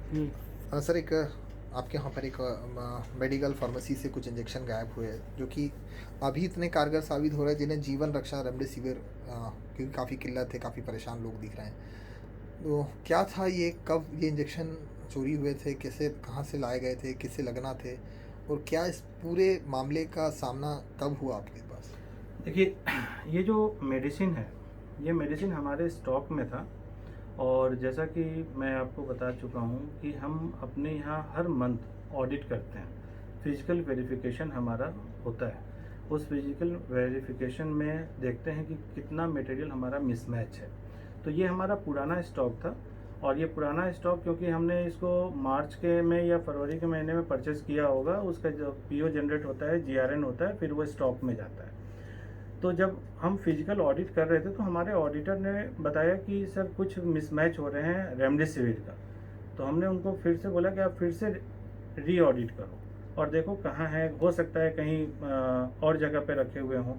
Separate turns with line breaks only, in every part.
हुँ।
Sir एक आपके यहाँ पर एक मेडिकल फार्मेसी से कुछ इंजेक्शन गायब हुए हैं जो कि अभी इतने कारगर साबित हो रहे हैं जिन्हें जीवन रक्षा रेमडेसिविर क्योंकि काफ़ी किल्लत है, काफ़ी परेशान लोग दिख रहे हैं। तो क्या था ये, कब ये इंजेक्शन चोरी हुए थे, कैसे कहाँ से लाए गए थे, किससे लगना थे, और क्या इस पूरे मामले का सामना कब हुआ आपके पास?
देखिए, ये जो मेडिसिन है, ये मेडिसिन हमारे स्टॉक में था। और जैसा कि मैं आपको बता चुका हूँ कि हम अपने यहाँ हर मंथ ऑडिट करते हैं। फिजिकल वेरिफिकेशन हमारा होता है। उस फिजिकल वेरिफिकेशन में देखते हैं कि कितना मटेरियल हमारा मिसमैच है। तो ये हमारा पुराना स्टॉक था। और ये पुराना स्टॉक क्योंकि हमने इसको मार्च के में या फरवरी के महीने में परचेज़ किया होगा, उसका जो पीओ जनरेट होता है, जीआरएन होता है, फिर वो स्टॉक में जाता है। तो जब हम फिजिकल ऑडिट कर रहे थे तो हमारे ऑडिटर ने बताया कि सर कुछ मिसमैच हो रहे हैं रेमडेसिविर का। तो हमने उनको फिर से बोला कि आप फिर से री ऑडिट करो और देखो कहाँ है, हो सकता है कहीं और जगह पे रखे हुए हों।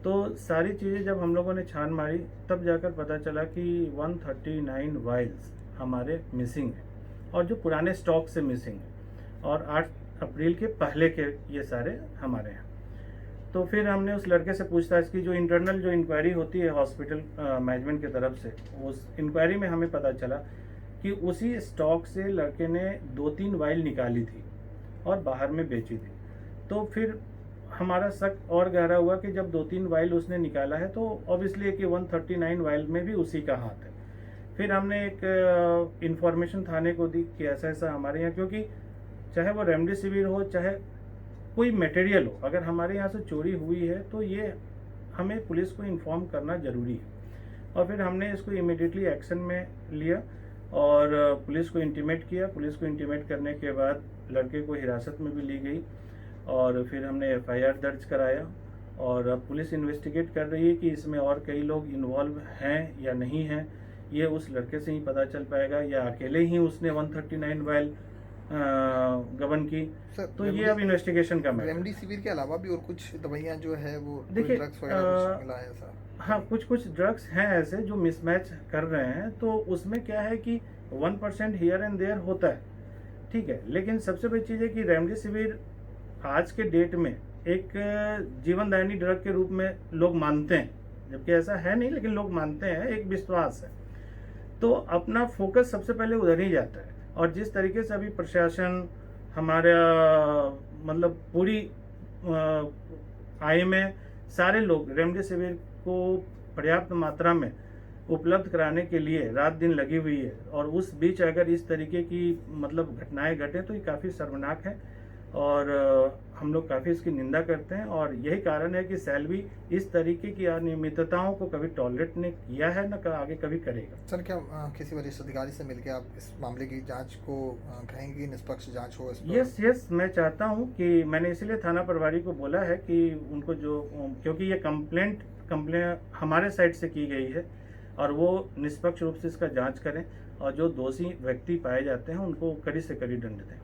तो सारी चीज़ें जब हम लोगों ने छान मारी तब जाकर पता चला कि 139 वाइल्स हमारे मिसिंग हैं और जो पुराने स्टॉक से मिसिंग हैं, और 8 अप्रैल के पहले के ये सारे हमारे हैं। तो फिर हमने उस लड़के से पूछताछ की, जो इंटरनल जो इंक्वायरी होती है हॉस्पिटल मैनेजमेंट की तरफ से, उस इंक्वायरी में हमें पता चला कि उसी स्टॉक से लड़के ने 2-3 वाइल निकाली थी और बाहर में बेची थी। तो फिर हमारा शक और गहरा हुआ कि जब 2-3 वाइल उसने निकाला है तो ऑब्वियसली कि 139 वाइल में भी उसी का हाथ है। फिर हमने एक इंफॉर्मेशन थाने को दी कि ऐसा ऐसा हमारे यहाँ, क्योंकि चाहे वो रेमडेसिविर हो चाहे कोई मटेरियल हो, अगर हमारे यहाँ से चोरी हुई है तो ये हमें पुलिस को इन्फॉर्म करना ज़रूरी है। और फिर हमने इसको इमिडिएटली एक्शन में लिया और पुलिस को इंटीमेट किया। पुलिस को इंटीमेट करने के बाद लड़के को हिरासत में भी ली गई और फिर हमने एफआईआर दर्ज कराया। और अब पुलिस इन्वेस्टिगेट कर रही है कि इसमें और कई लोग इन्वॉल्व हैं या नहीं हैं, ये उस लड़के से ही पता चल पाएगा या अकेले ही उसने 139 वाइल गबन की।
सर
तो ये अब इन्वेस्टिगेशन का मैटर है।
रेमडेसिविर के अलावा भी और कुछ दवाइयाँ जो है वो कोई
देखिए,
ड्रग्स वगैरह कुछ मिला है ऐसा
हाँ,
कभी?
कुछ कुछ ड्रग्स हैं ऐसे जो मिसमैच कर रहे हैं, तो उसमें क्या है कि 1% हियर एंड देयर होता है, ठीक है। लेकिन सबसे बड़ी चीज़ है कि रेमडेसिविर आज के डेट में एक जीवनदायिनी ड्रग के रूप में लोग मानते हैं, जबकि ऐसा है नहीं, लेकिन लोग मानते हैं, एक विश्वास है। तो अपना फोकस सबसे पहले उधर ही जाता है। और जिस तरीके से अभी प्रशासन हमारा, मतलब पूरी आय में सारे लोग रेमडेसिविर को पर्याप्त मात्रा में उपलब्ध कराने के लिए रात दिन लगी हुई है, और उस बीच अगर इस तरीके की मतलब घटनाएं घटें तो ये काफ़ी शर्मनाक है। और हम लोग काफ़ी इसकी निंदा करते हैं, और यही कारण है कि सेल्वी इस तरीके की अनियमितताओं को कभी टॉलरेट नहीं किया है, न आगे कभी करेगा।
सर क्या किसी वरिष्ठ अधिकारी से मिलकर आप इस मामले की जांच को कहेंगे कि निष्पक्ष जांच हो इस पर?
यस यस, मैं चाहता हूँ कि मैंने इसीलिए थाना प्रभारी को बोला है कि उनको जो, क्योंकि ये कंप्लेन हमारे साइड से की गई है, और वो निष्पक्ष रूप से इसका जांच करें और जो दोषी व्यक्ति पाए जाते हैं उनको कड़ी से कड़ी दंड दें।